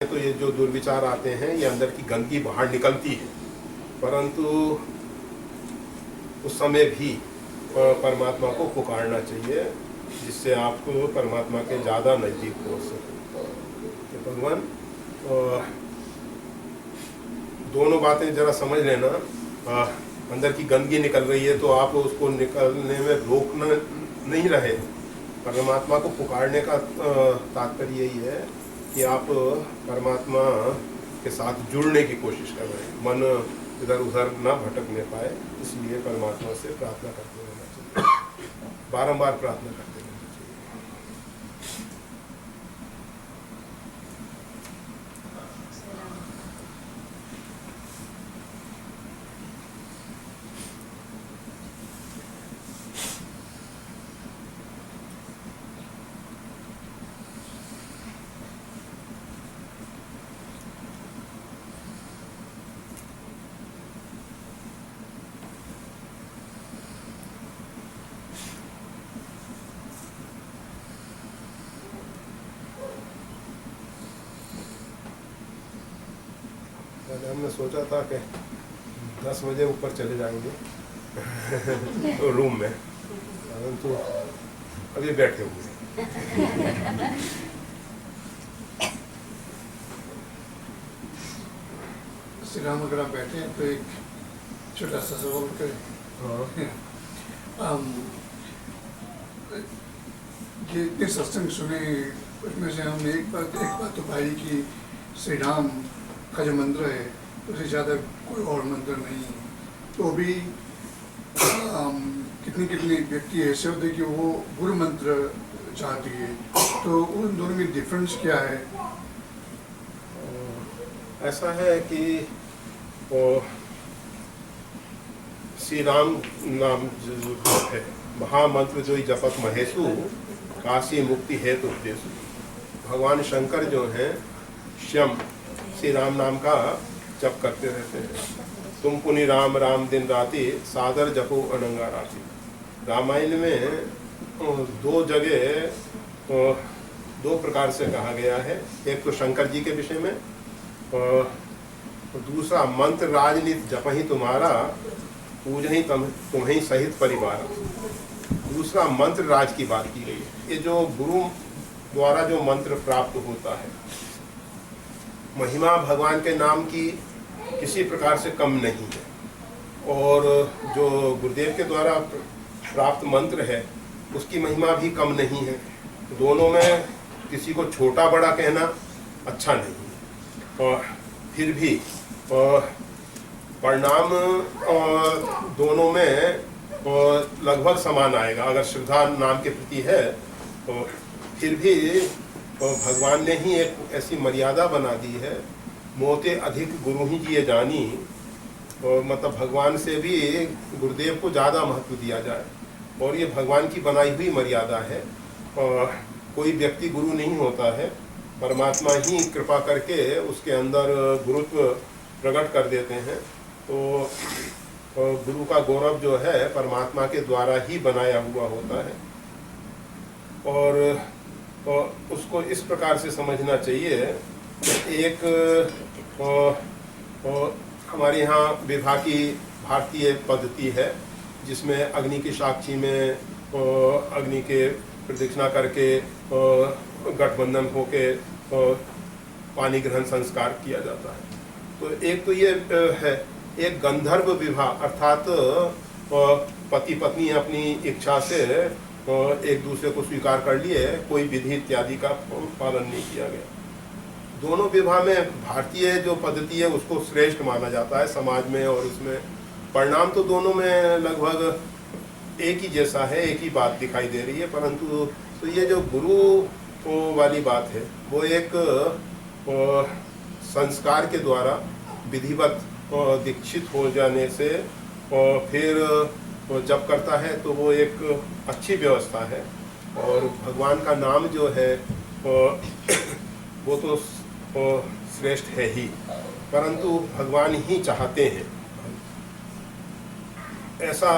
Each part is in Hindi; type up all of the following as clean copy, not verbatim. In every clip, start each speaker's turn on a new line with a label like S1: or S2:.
S1: तो ये जो दुर्विचार आते हैं ये अंदर की गंदगी बाहर निकलती है, परंतु उस समय भी परमात्मा को पुकारना चाहिए जिससे आपको परमात्मा के ज़्यादा नज़दीक पहुँच सके। तो भगवान दोनों बातें ज़रा समझ लेना। अंदर की गंदगी निकल रही है तो आप उसको निकलने में रोकना नहीं रहे। परमात्मा को पुकारने का तात्पर्य यही है कि आप परमात्मा के साथ जुड़ने की कोशिश कर रहे हैं, मन इधर उधर ना भटकने पाए, इसलिए परमात्मा से प्रार्थना करते रहना चाहिए, बारंबार प्रार्थना करते रहना चाहिए। हमने सोचा था कि 10 बजे ऊपर चले जाएंगे तो रूम में, परंतु अभी बैठे हुए।
S2: श्री राम, अगर आप बैठे हैं तो एक छोटा सा सवाल करें। ये इतने सत्संग सुने, उसमें से हमने एक बात तो पाई कि श्री राम का जो मंत्र है उससे ज़्यादा कोई और मंत्र नहीं है। तो भी कितने व्यक्ति ऐसे होते कि वो गुरु मंत्र चाहती है, तो उन दोनों में डिफरेंस क्या है?
S1: ऐसा है कि श्री राम नाम जो है, महामंत्र जो ही जपत महेशु काशी मुक्ति हेतु उपदेशु। भगवान शंकर जो हैं श्याम श्री राम नाम का जप करते रहते हैं। तुम पुनि राम राम दिन राति सादर जपो अनंगा राति। रामायण में दो जगह दो प्रकार से कहा गया है, एक तो शंकर जी के विषय में और दूसरा मंत्र राजनीति जप ही तुम्हारा पूज ही तुम्हें सहित परिवार। दूसरा मंत्र राज की बात की गई है। ये जो गुरु द्वारा जो मंत्र प्राप्त होता है, महिमा भगवान के नाम की किसी प्रकार से कम नहीं है, और जो गुरुदेव के द्वारा प्राप्त मंत्र है उसकी महिमा भी कम नहीं है। दोनों में किसी को छोटा बड़ा कहना अच्छा नहीं है, और फिर भी परिणाम दोनों में लगभग समान आएगा। अगर श्रद्धा नाम के प्रति है तो फिर भी भगवान ने ही एक ऐसी मर्यादा बना दी है, मोते अधिक गुरु ही जिए जानी, और मतलब भगवान से भी गुरुदेव को ज़्यादा महत्व दिया जाए, और ये भगवान की बनाई हुई मर्यादा है। और कोई व्यक्ति गुरु नहीं होता है, परमात्मा ही कृपा करके उसके अंदर गुरुत्व प्रकट कर देते हैं। तो गुरु का गौरव जो है परमात्मा के द्वारा ही बनाया हुआ होता है, और उसको इस प्रकार से समझना चाहिए। एक हमारे यहाँ विवाह की भारतीय पद्धति है जिसमें अग्नि की साक्षी में अग्नि के प्रदक्षिणा करके गठबंधन होके पानी ग्रहण संस्कार किया जाता है। तो एक तो ये है, एक गंधर्व विवाह अर्थात पति पत्नी अपनी इच्छा से एक दूसरे को स्वीकार कर लिए, कोई विधि इत्यादि का पालन नहीं किया गया। दोनों विवाह में भारतीय जो पद्धति है उसको श्रेष्ठ माना जाता है समाज में, और उसमें परिणाम तो दोनों में लगभग एक ही जैसा है, एक ही बात दिखाई दे रही है। परंतु तो ये जो गुरु वाली बात है वो एक संस्कार के द्वारा विधिवत दीक्षित हो जाने से और फिर जब करता है तो वो एक अच्छी व्यवस्था है। और भगवान का नाम जो है वो तो श्रेष्ठ है ही, परंतु भगवान ही चाहते हैं ऐसा।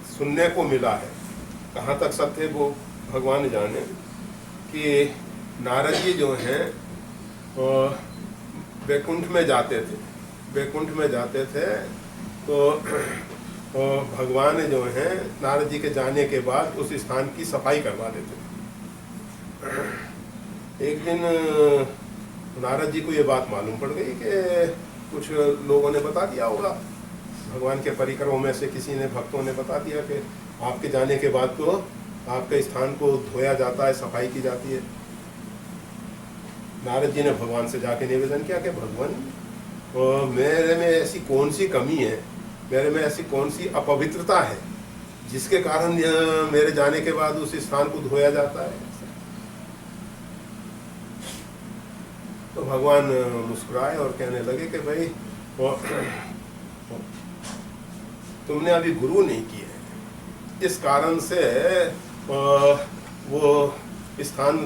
S1: सुनने को मिला है कहाँ तक सत्य है वो भगवान जाने, कि नारद जी जो हैं वैकुंठ में जाते थे, वैकुंठ में जाते थे तो भगवान जो हैं नारद जी के जाने के बाद उस स्थान की सफाई करवा देते थे। एक दिन नारद जी को ये बात मालूम पड़ गई कि कुछ लोगों ने बता दिया होगा, भगवान के परिकरों में से किसी ने, भक्तों ने बता दिया कि आपके जाने के बाद तो आपके स्थान को धोया जाता है, सफाई की जाती है। नारद जी ने भगवान से जाके निवेदन किया कि भगवान मेरे में ऐसी कौन सी कमी है, मेरे में ऐसी कौन सी अपवित्रता है जिसके कारण मेरे जाने के बाद उस स्थान को धोया जाता है। तो भगवान मुस्कुराए और कहने लगे कि भाई तुमने अभी गुरु नहीं किए, इस कारण से वो स्थान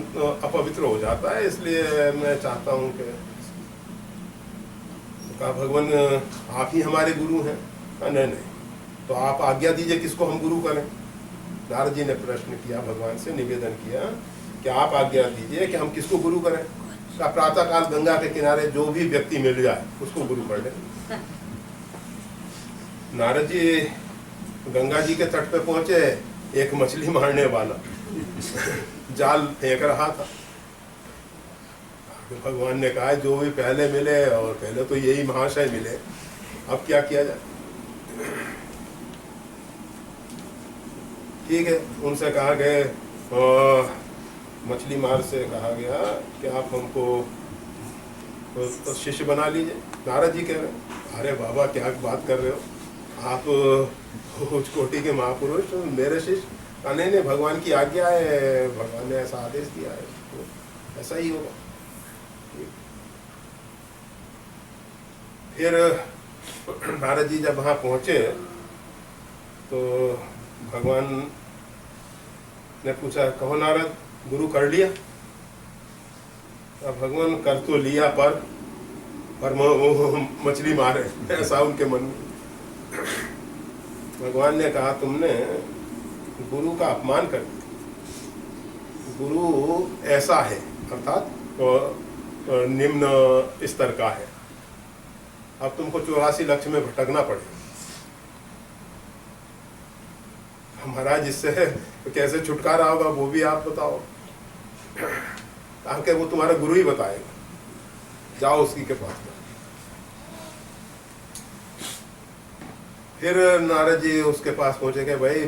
S1: अपवित्र हो जाता है, इसलिए मैं चाहता हूं कि कहा भगवान आप ही हमारे गुरु हैं। नहीं नहीं, तो आप आज्ञा दीजिए किसको हम गुरु करें। नारद जी ने प्रश्न किया, भगवान से निवेदन किया कि आप आज्ञा दीजिए कि हम किसको गुरु करें। का प्रातः काल गंगा के किनारे जो भी व्यक्ति मिल जाए उसको गुरु कर ले। नारद जी गंगा जी के तट पे पहुंचे, एक मछली मारने वाला जाल फेंक रहा था। भगवान ने कहा जो भी पहले मिले, और पहले तो यही महाशय मिले, अब क्या किया जाए। ठीक है, उनसे कहा गए, मछली मार से कहा गया कि आप हमको तो शिष्य बना लीजिए। नारद जी कह रहे अरे बाबा क्या बात कर रहे हो, आप उच्च कोटि के महापुरुष, मेरे शिष्य। नहीं नहीं, भगवान की आज्ञा है, भगवान ने ऐसा आदेश दिया है, तो ऐसा ही होगा। फिर नारद जी जब वहाँ पहुँचे तो भगवान ने पूछा, कहो नारद गुरु कर लिया। अब भगवान कर तो लिया पर मछली मारे, ऐसा उनके मन में। भगवान ने कहा तुमने गुरु का अपमान कर दिया। गुरु ऐसा है, अर्थात निम्न स्तर का है। अब तुमको 84 लक्ष्य में भटकना पड़ेगा। महाराज इससे तो कैसे छुटकारा होगा वो भी आप बताओ। ताकि वो तुम्हारा गुरु ही बताएगा, जाओ उसकी के पास। फिर नारद जी उसके पास पहुंचे कि भाई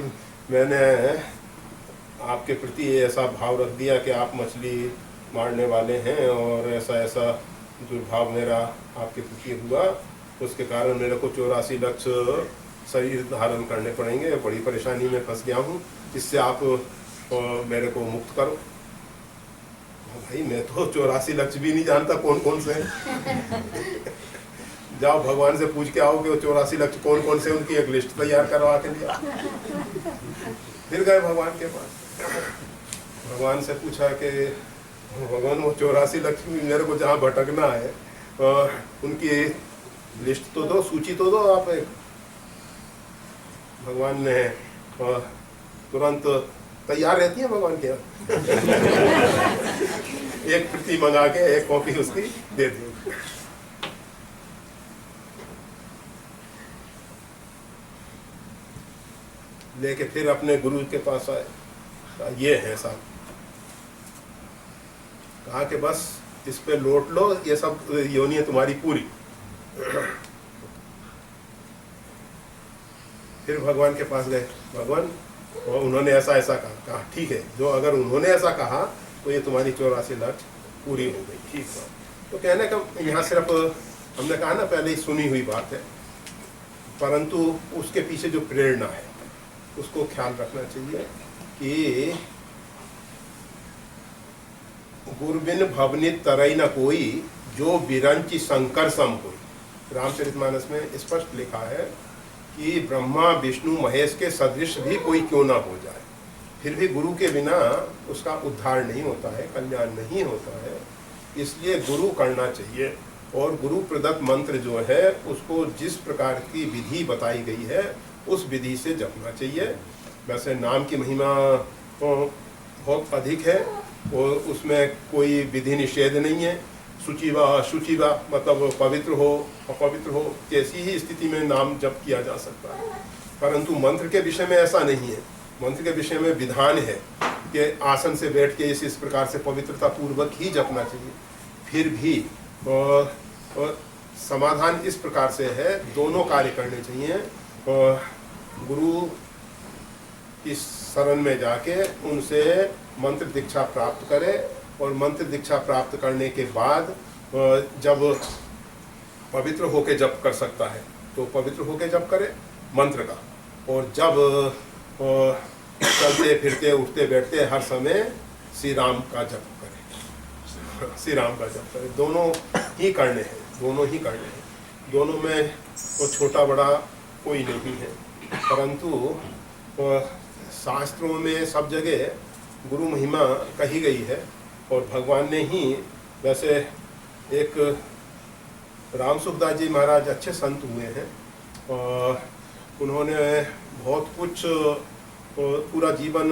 S1: मैंने आपके प्रति ऐसा भाव रख दिया कि आप मछली मारने वाले हैं, और ऐसा ऐसा दुर्भाव मेरा आपके प्रति हुआ, उसके कारण मेरे को 84 लक्ष्य शरीर धारण करने पड़ेंगे, बड़ी परेशानी में फंस गया हूँ, इससे आप मेरे को मुक्त करो। भाई मैं तो 84 लक्ष्य भी नहीं जानता कौन कौन से हैं। जाओ भगवान से पूछ के आओ कि 84 लक्ष्य कौन कौन से, उनकी एक लिस्ट तैयार करवा के लिया। फिर गए भगवान के पास, भगवान से पूछा कि भगवान वो 84 लक्ष्य मेरे को जहाँ भटकना है उनकी लिस्ट तो दो, सूची तो दो आप एक। भगवान ने तुरंत तैयार रहती है भगवान के एक प्रति मंगा के एक कॉपी उसकी दे दी। लेके फिर अपने गुरु के पास आए, ये है साहब। कहा कि बस इस पे लौट लो, ये सब योनि है तुम्हारी पूरी। फिर भगवान के पास गए, भगवान उन्होंने ऐसा ऐसा कहा। ठीक है, जो अगर उन्होंने ऐसा कहा तो ये तुम्हारी 84 लक्ष्य पूरी हो गई। ठीक है, तो कहने का यहाँ सिर्फ हमने कहा ना पहले ही सुनी हुई बात है, परंतु उसके पीछे जो प्रेरणा है उसको ख्याल रखना चाहिए कि गुरबिन भवनित तरई न कोई, जो बिरंची शंकर सम कोई। रामचरितमानस में स्पष्ट लिखा है कि ब्रह्मा विष्णु महेश के सदृश भी कोई क्यों ना हो जाए, फिर भी गुरु के बिना उसका उद्धार नहीं होता है, कल्याण नहीं होता है। इसलिए गुरु करना चाहिए, और गुरु प्रदत्त मंत्र जो है उसको जिस प्रकार की विधि बताई गई है उस विधि से जपना चाहिए। वैसे नाम की महिमा बहुत अधिक है और उसमें कोई विधि निषेध नहीं है। शुचिवा अशुचिवा मतलब पवित्र हो अपवित्र हो कैसी ही स्थिति में नाम जप किया जा सकता है, परंतु मंत्र के विषय में ऐसा नहीं है। मंत्र के विषय में विधान है कि आसन से बैठ के इस प्रकार से पवित्रता पूर्वक ही जपना चाहिए। फिर भी समाधान इस प्रकार से है, दोनों कार्य करने चाहिए। गुरु की शरण में जाके उनसे मंत्र दीक्षा प्राप्त करे और मंत्र दीक्षा प्राप्त करने के बाद जब पवित्र होके जप कर सकता है तो पवित्र होके जप करे मंत्र का, और जब चलते फिरते उठते बैठते हर समय श्री राम का जप करे, श्री राम का जप करे। दोनों ही करने हैं, दोनों ही करने हैं। दोनों में वो छोटा बड़ा कोई नहीं है, परंतु शास्त्रों में सब जगह गुरु महिमा कही गई है और भगवान ने ही, वैसे एक राम सुखदास जी महाराज अच्छे संत हुए हैं और उन्होंने बहुत कुछ पूरा जीवन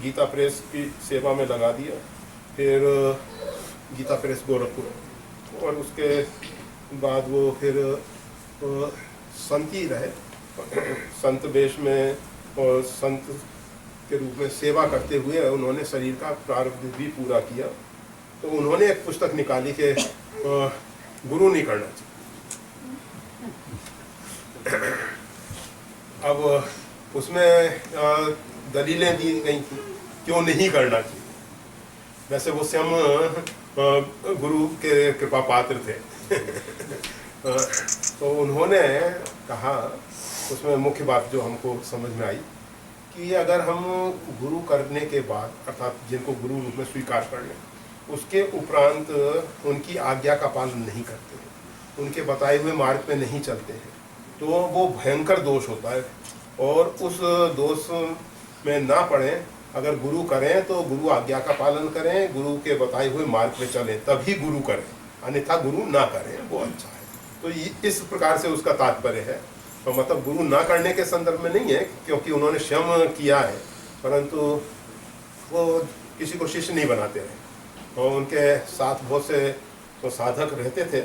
S1: गीता प्रेस की सेवा में लगा दिया। फिर गीता प्रेस गोरखपुर, और उसके बाद वो फिर संत ही रहे, संत वेश में और संत के रूप में सेवा करते हुए उन्होंने शरीर का प्रारब्ध भी पूरा किया। तो उन्होंने एक पुस्तक निकाली कि गुरु नहीं करना चाहिए। अब उसमें दलीलें दी गई थी क्यों नहीं करना चाहिए। वैसे वो स्वयं गुरु के कृपा पात्र थे। तो उन्होंने कहा, उसमें मुख्य बात जो हमको समझ में आई कि अगर हम गुरु करने के बाद, अर्थात जिनको गुरु रूप में स्वीकार कर लें, उसके उपरांत उनकी आज्ञा का पालन नहीं करते हैं, उनके बताए हुए मार्ग पे नहीं चलते हैं, तो वो भयंकर दोष होता है। और उस दोष में ना पड़े, अगर गुरु करें तो गुरु आज्ञा का पालन करें, गुरु के बताए हुए मार्ग पे चलें, तभी गुरु करें, अन्यथा गुरु ना करें, वो अच्छा है। तो इस प्रकार से उसका तात्पर्य है। तो मतलब गुरु ना करने के संदर्भ में नहीं है, क्योंकि उन्होंने स्वयं किया है, परंतु वो किसी को शिष्य नहीं बनाते रहे और उनके साथ बहुत से तो साधक रहते थे।